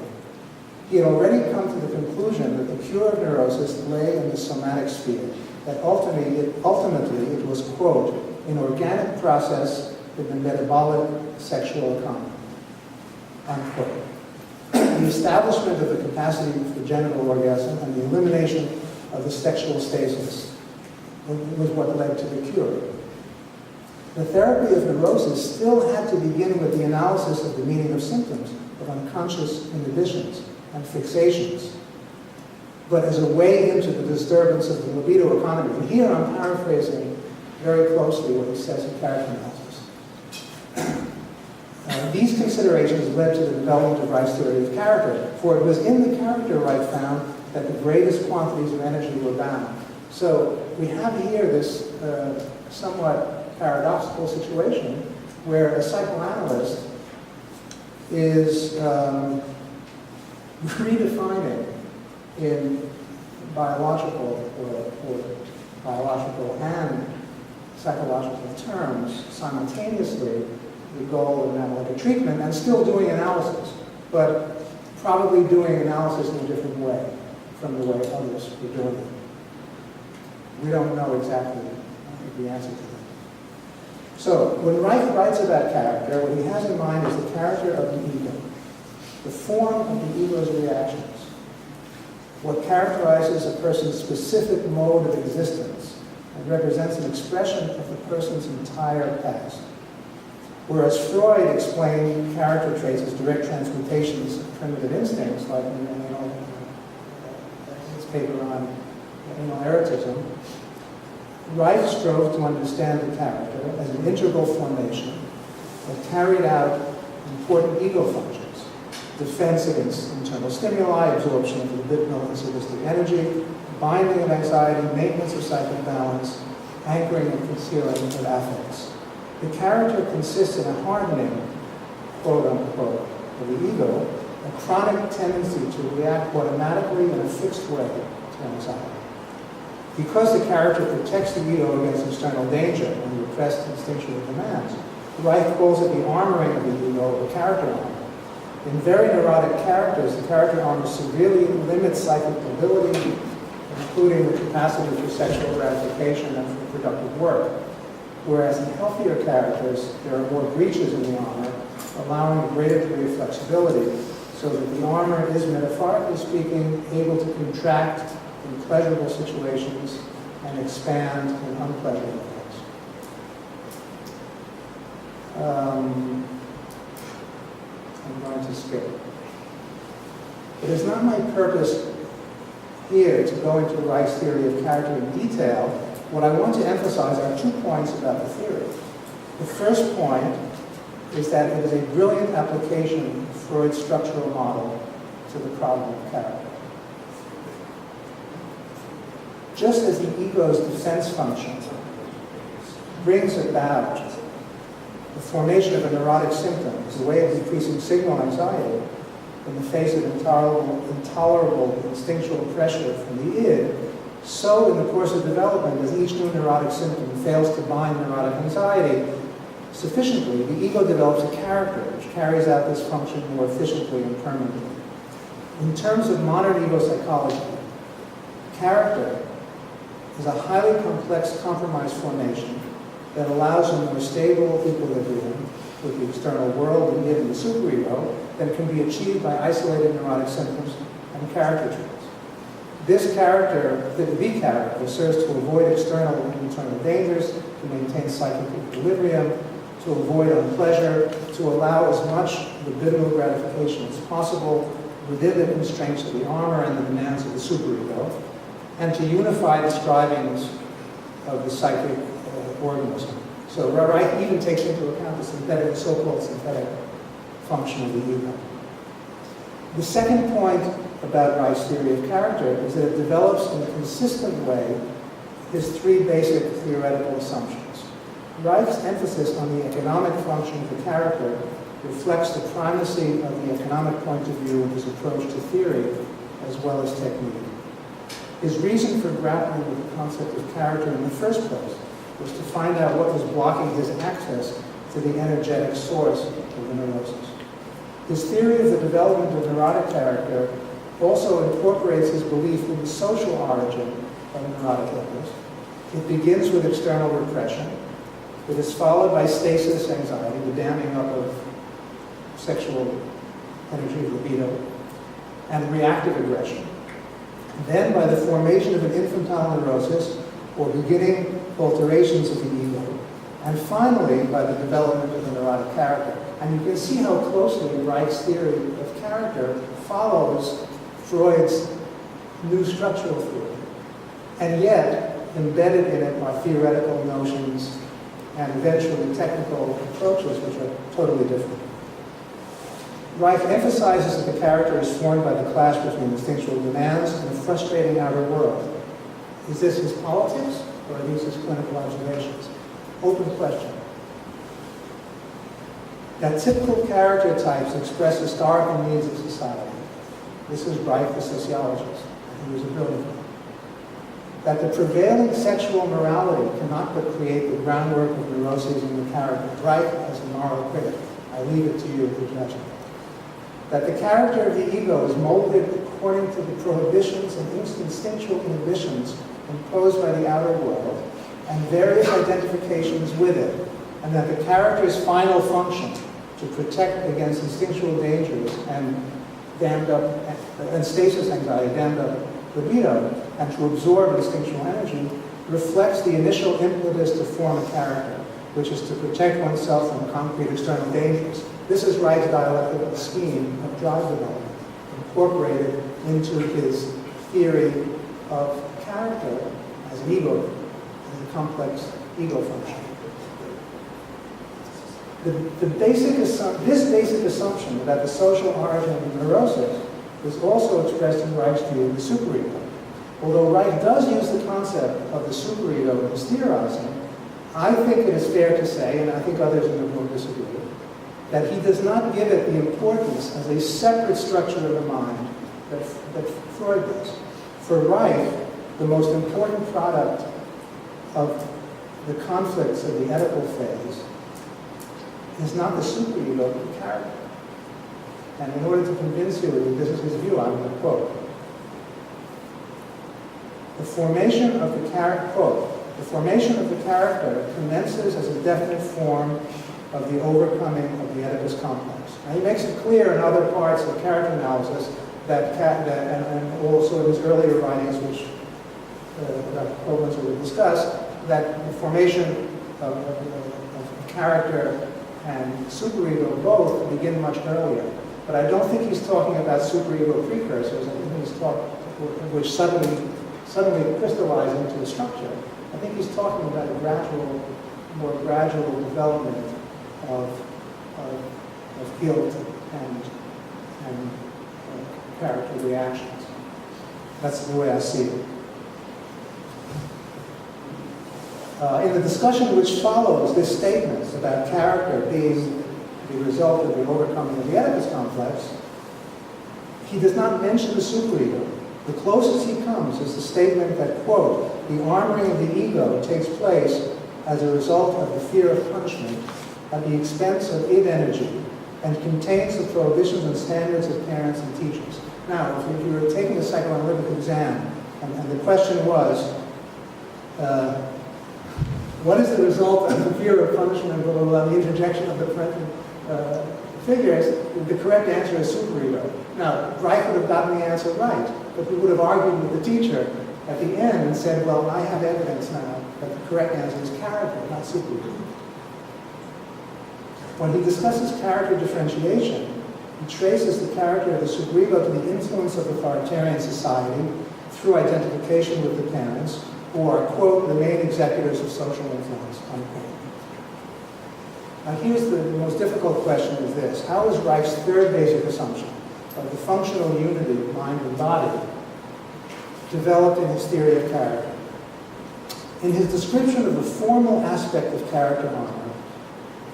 He had already come to the conclusion that the cure of neurosis lay in the somatic sphere, that ultimately it was, quote, an organic process in the metabolic sexual economy, unquote. The establishment of the capacity for genital orgasm and the elimination of the sexual stasis was what led to the cure. The therapy of neurosis still had to begin with the analysis of the meaning of symptoms, of unconscious inhibitions and fixations, but as a way into the disturbance of the libido economy. And here I'm paraphrasing very closely what he says in character analysis. These considerations led to the development of Reich's theory of character, for it was in the character Reich found that the greatest quantities of energy were bound. So we have here this somewhat paradoxical situation where a psychoanalyst is redefining in biological or biological and psychological terms simultaneously the goal of analytic treatment and still doing analysis, but probably doing analysis in a different way from the way others were doing it. We don't know exactly the answer to that. So when Reich writes about character, what he has in mind is the character of the ego, the form of the ego's reactions, what characterizes a person's specific mode of existence and represents an expression of the person's entire past. Whereas Freud explained character traits as direct transmutations of primitive instincts, like in his paper on anal erotism, Reich strove to understand the character as an integral formation that carried out important ego functions: defense against internal stimuli, absorption of libidinal and sadistic energy, binding of anxiety, maintenance of psychic balance, anchoring and concealing of affects. The character consists in a hardening, quote unquote, of the ego, a chronic tendency to react automatically in a fixed way to anxiety. Because the character protects the ego against external danger and repressed instinctual demands, Reich calls it the armoring of the ego, or the character armor. In very neurotic characters, the character armor severely limits psychic mobility, including the capacity for sexual gratification and for productive work. Whereas in healthier characters, there are more breaches in the armor, allowing a greater degree of flexibility, so that the armor is, metaphorically speaking, able to contract in pleasurable situations and expand in unpleasurable ones. I'm going to skip. It is not my purpose here to go into Reich's theory of character in detail. What I want to emphasize are 2 points about the theory. The first point is that it is a brilliant application of Freud's structural model to the problem of character. Just as the ego's defense function brings about the formation of a neurotic symptom as a way of decreasing signal anxiety in the face of intolerable instinctual pressure from the id, so in the course of development, as each new neurotic symptom fails to bind neurotic anxiety sufficiently, the ego develops a character which carries out this function more efficiently and permanently. In terms of modern ego psychology, character is a highly complex compromise formation that allows a more stable equilibrium with the external world and even the superego than can be achieved by isolated neurotic symptoms and character traits. This character, the character, serves to avoid external and internal dangers, to maintain psychic equilibrium, to avoid unpleasure, to allow as much libidinal gratification as possible within the constraints of the armor and the demands of the superego, and to unify the strivings of the psychic organism. So Reich even takes into account the synthetic, so-called synthetic function of the ego. The second point about Reich's theory of character is that it develops in a consistent way his 3 basic theoretical assumptions. Reich's emphasis on the economic function of the character reflects the primacy of the economic point of view in his approach to theory as well as technique. His reason for grappling with the concept of character in the first place was to find out what was blocking his access to the energetic source of the neurosis. His theory of the development of neurotic character also incorporates his belief in the social origin of neurotic illness. It begins with external repression. It is followed by stasis anxiety, the damming up of sexual energy, libido, and reactive aggression. Then by the formation of an infantile neurosis, or beginning alterations of the ego, and finally by the development of the neurotic character. And you can see how closely Reich's theory of character follows Freud's new structural theory. And yet, embedded in it are theoretical notions and eventually technical approaches which are totally different. Reich emphasizes that the character is formed by the clash between instinctual demands and a frustrating outer world. Is this his politics, or are these his clinical observations? Open question. That typical character types express historical needs of society. This is Reich, the sociologist. He was a brilliant one. That the prevailing sexual morality cannot but create the groundwork of neuroses in the character. Reich as a moral critic. I leave it to you to judge it. That the character of the ego is molded according to the prohibitions and instinctual inhibitions imposed by the outer world and various identifications with it, and that the character's final function to protect against instinctual dangers and stasis anxiety, dammed up libido, and to absorb instinctual energy reflects the initial impetus to form a character, which is to protect oneself from concrete external dangers. This is Reich's dialectical scheme of drive development, incorporated into his theory of character as an ego, as a complex ego function. This basic assumption about the social origin of the neurosis is also expressed in Reich's view of the superego. Although Reich does use the concept of the superego in his theorizing, I think it is fair to say, and I think others in the room disagree, that he does not give it the importance as a separate structure of the mind that Freud does. For Reich, the most important product of the conflicts of the Oedipal phase is not the superego, but the character. And in order to convince you that this is his view, I'm going to quote. The formation of the character commences as a definite form of the overcoming of the Oedipus complex. And he makes it clear in other parts of character analysis and also in his earlier writings, which Dr. Koblenz will discuss, that the formation of character and superego both begin much earlier. But I don't think he's talking about superego precursors. I think he's talking, which suddenly crystallize into a structure. I think he's talking about a more gradual development of guilt and character reactions. That's the way I see it. In the discussion which follows this statement about character being the result of the overcoming of the Oedipus complex, he does not mention the superego. The closest he comes is the statement that, quote, the armoring of the ego takes place as a result of the fear of punishment at the expense of id energy and contains the prohibitions and standards of parents and teachers. Now, if you were taking a psychoanalytic exam and the question was, what is the result of the fear of punishment, blah, blah, blah, the interjection of the parental figures, the correct answer is superego. Now, Reich would have gotten the answer right, but he would have argued with the teacher at the end and said, well, I have evidence now that the correct answer is character, not superego. When he discusses character differentiation, he traces the character of the superego to the influence of authoritarian society through identification with the parents, who are, quote, the main executors of social influence, unquote. Now here's the most difficult question is this. How is Reich's third basic assumption of the functional unity of mind and body developed in his theory of character? In his description of the formal aspect of character armor,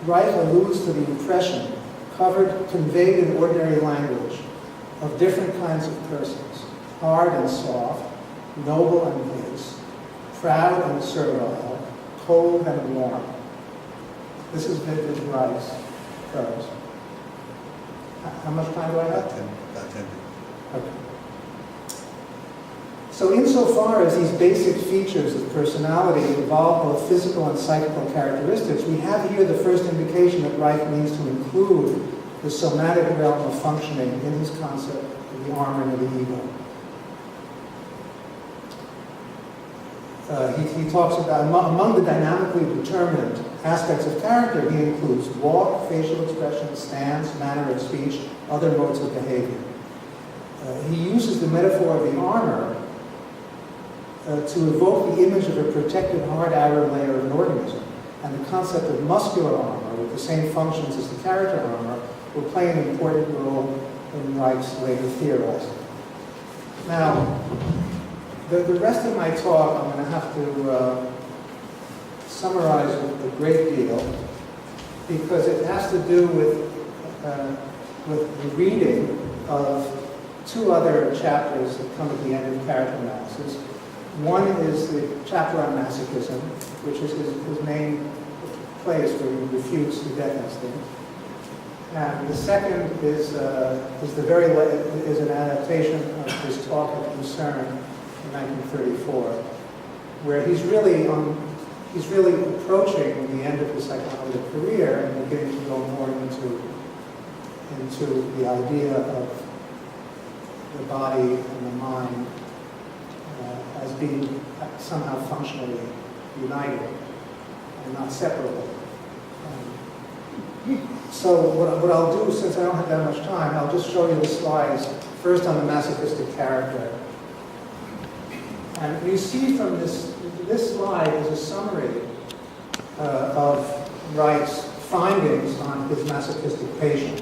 Reich alludes to the impression conveyed in ordinary language of different kinds of persons, hard and soft, noble and base, proud and servile, cold and warm. This is vintage Reich's prose. How much time do I have? About 10. Okay. So insofar as these basic features of personality involve both physical and psychical characteristics, we have here the first indication that Reich means to include the somatic realm of functioning in his concept of the armoring of the ego. He talks about, among the dynamically determined aspects of character, he includes walk, facial expression, stance, manner of speech, other modes of behavior. He uses the metaphor of the armor to evoke the image of a protected hard outer layer of an organism, and the concept of muscular armor, with the same functions as the character armor, will play an important role in Reich's later theorizing. Now, the rest of my talk I'm going to have to summarize a great deal, because it has to do with the reading of two other chapters that come at the end of character analysis. One is the chapter on masochism, which is his main place where he refutes the death instinct. And the second is an adaptation of his talk at Lucerne in 1934, where he's really approaching the end of his psychoanalytic career and beginning to go more into the idea of the body and the mind as being somehow functionally united and not separable. So what I'll do, since I don't have that much time, I'll just show you the slides, first on the masochistic character. And you see from this slide is a summary of Reich's findings on his masochistic patient.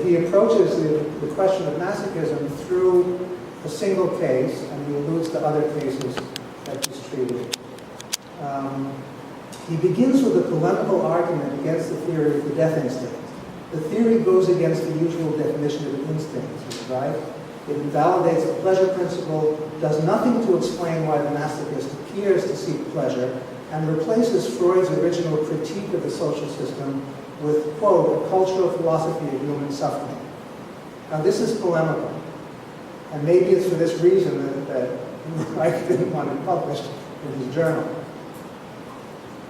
He approaches the question of masochism through a single case, and he alludes to other cases that he's treated. He begins with a polemical argument against the theory of the death instinct. The theory goes against the usual definition of instinct, right? It invalidates the pleasure principle, does nothing to explain why the masochist appears to seek pleasure, and replaces Freud's original critique of the social system with, quote, a cultural philosophy of human suffering. Now this is polemical, and maybe it's for this reason that Reich didn't want it published in his journal.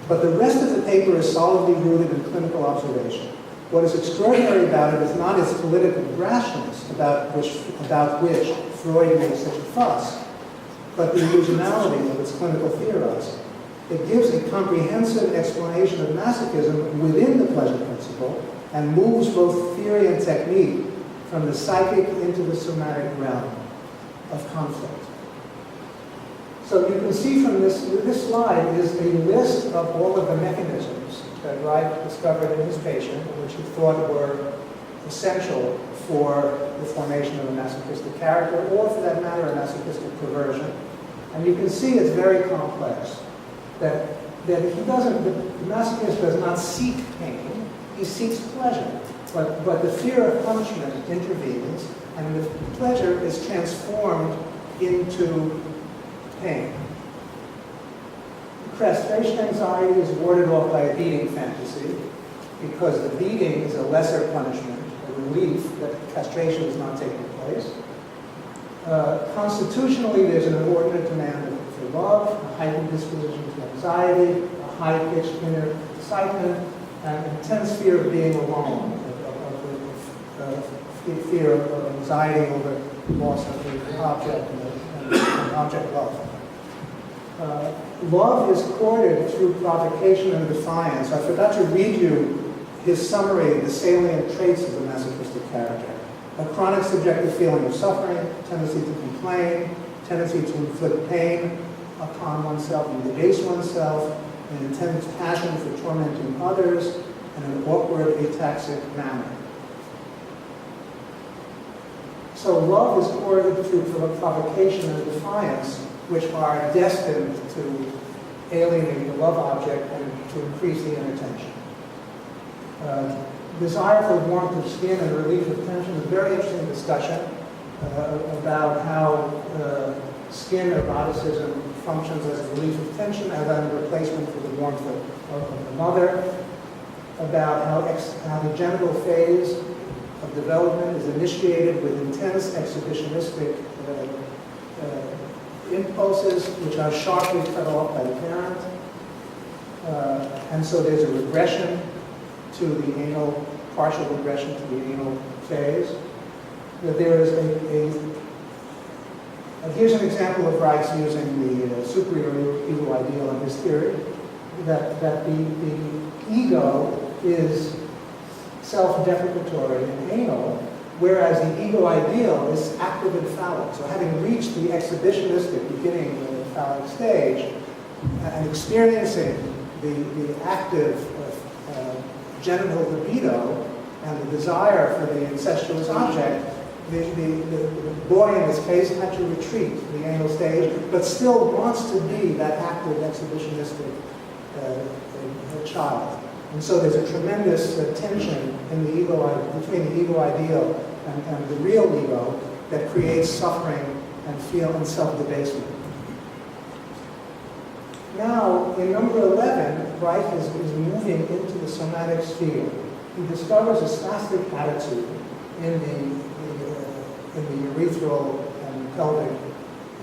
But the rest of the paper is solidly rooted in clinical observation. What is extraordinary about it is not its political brashness, about which Freud made such a fuss, but the illusionality of its clinical theorizing. It gives a comprehensive explanation of masochism within the pleasure principle and moves both theory and technique from the psychic into the somatic realm of conflict. So you can see from this slide is a list of all of the mechanisms that Reich discovered in his patient, which he thought were essential for the formation of a masochistic character, or for that matter, a masochistic perversion. And you can see it's very complex. That he doesn't, the masochist does not seek pain, he seeks pleasure. But the fear of punishment intervenes, and the pleasure is transformed into pain. Castration anxiety is warded off by a beating fantasy, because the beating is a lesser punishment, a relief that castration is not taking place. Constitutionally, there's an inordinate demand for love, a heightened disposition to anxiety, a high-pitched inner excitement, and intense fear of being alone, fear of anxiety over loss of the object and object love. Love is courted through provocation and defiance. I forgot to read you his summary of the salient traits of the masochistic character. A chronic subjective feeling of suffering, tendency to complain, tendency to inflict pain upon oneself and debase oneself, an intense passion for tormenting others, and an awkward, ataxic manner. So love is courted through provocation and defiance, which are destined to alienate the love object and to increase the inattention. Desire for warmth of skin and relief of tension is a very interesting discussion about how skin eroticism functions as a relief of tension, as a replacement for the warmth of the mother, about how the genital phase of development is initiated with intense exhibitionistic impulses which are sharply cut off by the parent. And so there's a regression to the anal, partial regression to the anal phase. That there is here's an example of Reich's using the superior ego ideal in his theory, that the ego is self-deprecatory and anal, whereas the ego ideal is active and phallic. So having reached the exhibitionistic beginning of the phallic stage and experiencing the active genital libido and the desire for the incestuous object, the boy in this case had to retreat to the anal stage, but still wants to be that active exhibitionistic child. And so there's a tremendous tension in the ego, between the ego ideal and the real ego that creates suffering and self-debasement. Now, in number 11, Reich is moving into the somatic sphere. He discovers a spastic attitude in the urethral and pelvic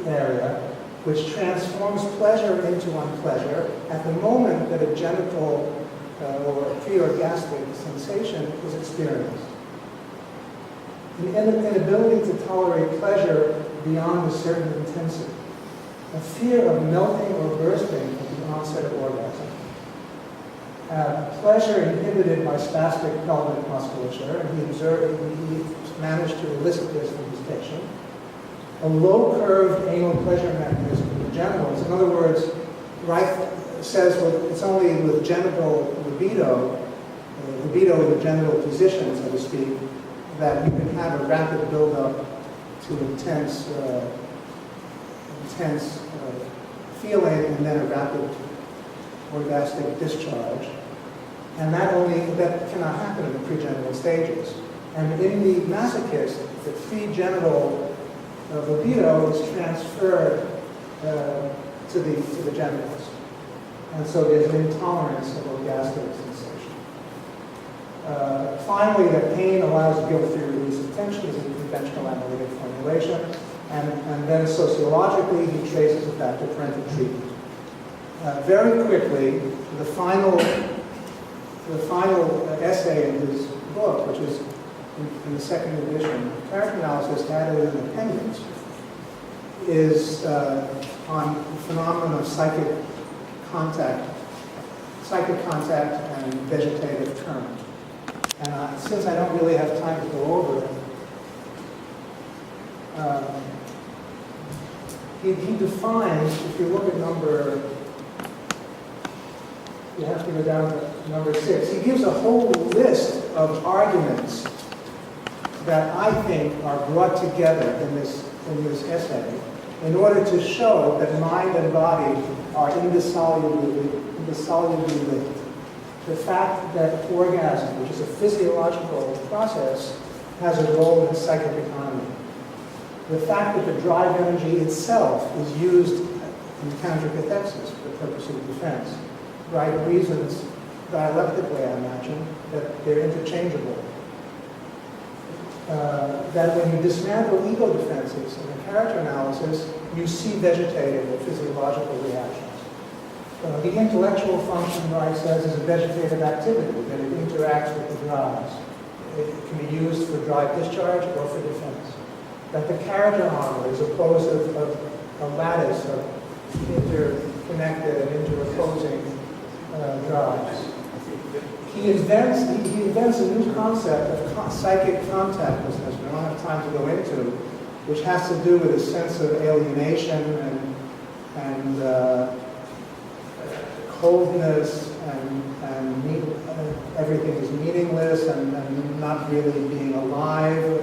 area, which transforms pleasure into unpleasure at the moment that a genital or pre-orgasmic sensation is experienced. An inability to tolerate pleasure beyond a certain intensity. A fear of melting or bursting at the onset of orgasm. Pleasure inhibited by spastic pelvic musculature, and he managed to elicit this from his patient. A low-curved anal pleasure mechanism in the genitals. In other words, Reich says it's only with genital libido in the genital position, so to speak, that you can have a rapid buildup to intense feeling and then a rapid orgasmic discharge. And that cannot happen in the pregenital stages. And in the masochist, the pregenital libido is transferred to the genitals. And so there's an intolerance of orgasmic sensation. Finally, that pain allows guilt-free release of tension is a conventional analytic formulation. And then sociologically, he traces it back to parental treatment. Very quickly, the final essay in his book, which is in the second edition, character analysis, added an appendix. is on the phenomenon of psychic contact and vegetative current. And since I don't really have time to go over it, he defines, if you look at you have to go down to number 6, he gives a whole list of arguments that I think are brought together in this essay in order to show that mind and body are indissolubly linked. The fact that orgasm, which is a physiological process, has a role in psychic economy. The fact that the drive energy itself is used in countercathexis for the purpose of defense. Right reasons dialectically, I imagine, that they're interchangeable. That when you dismantle ego defenses in a character analysis, you see vegetative or physiological reactions. The intellectual function, Reich says, is a vegetative activity, that it interacts with the drives. It can be used for drive discharge or for defense. That the character armor is opposed of a lattice of interconnected and interopposing drives. He invents a new concept of psychic contactlessness, we don't have time to go into, which has to do with a sense of alienation and coldness and everything is meaningless and not really being alive,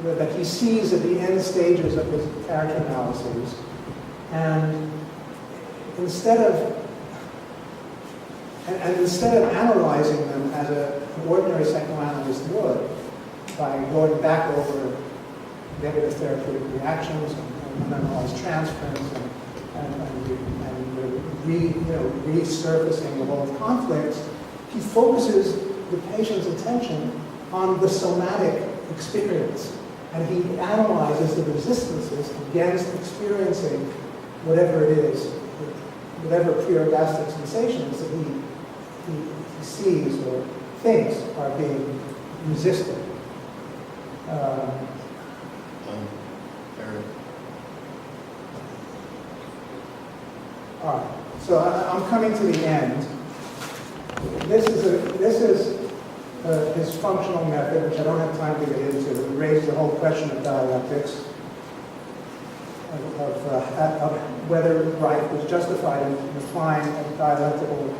that he sees at the end stages of his character analyses. And instead of analyzing them as an ordinary psychoanalyst would, by going back over negative therapeutic reactions and analyze transference and resurfacing the whole conflicts, he focuses the patient's attention on the somatic experience. And he analyzes the resistances against experiencing whatever it is, whatever pre-orgasmic sensations that he sees or thinks are being resisted. All right, so I'm coming to the end. This is his functional method, which I don't have time to get into. It raises the whole question of dialectics, of whether Reich was justified in applying a dialectical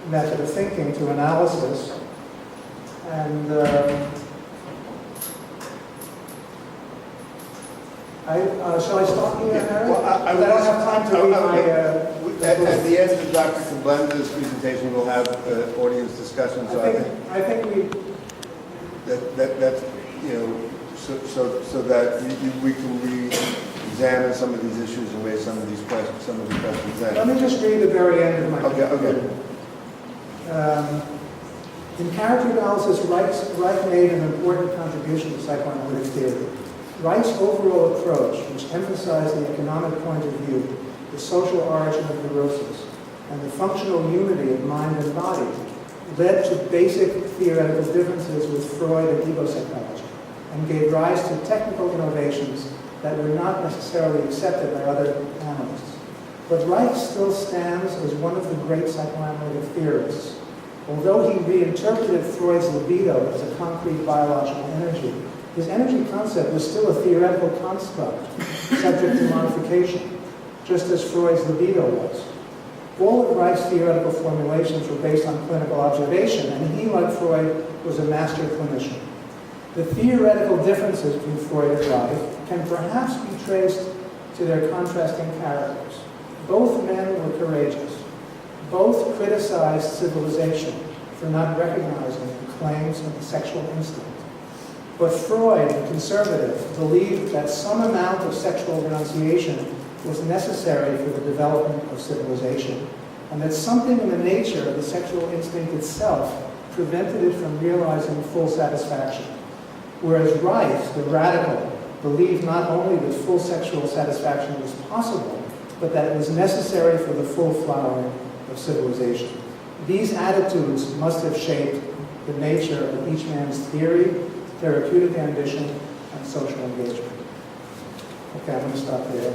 method of thinking to analysis. And shall I stop here, Harry? Well, I don't have time to read my... At the end of Dr. Kablenda's presentation, we'll have audience discussion. So I think we... That's, so that we can re-examine some of these issues and raise some of the questions then. Let me just read the very end of my... Okay. In character analysis, Reich made an important contribution to psychoanalytic theory. Reich's overall approach, which emphasized the economic point of view, the social origin of neurosis, and the functional unity of mind and body, led to basic theoretical differences with Freud and ego psychology, and gave rise to technical innovations that were not necessarily accepted by other analysts. But Reich still stands as one of the great psychoanalytic theorists. Although he reinterpreted Freud's libido as a concrete biological energy, his energy concept was still a theoretical construct, subject to modification, just as Freud's libido was. All of Reich's theoretical formulations were based on clinical observation, and he, like Freud, was a master clinician. The theoretical differences between Freud and Reich can perhaps be traced to their contrasting characters. Both men were courageous. Both criticized civilization for not recognizing the claims of the sexual instinct. But Freud, the conservative, believed that some amount of sexual renunciation was necessary for the development of civilization, and that something in the nature of the sexual instinct itself prevented it from realizing full satisfaction. Whereas Reich, the radical, believed not only that full sexual satisfaction was possible, but that it was necessary for the full flowering of civilization. These attitudes must have shaped the nature of each man's theory, therapeutic ambition, and social engagement. Okay, I'm going to stop there.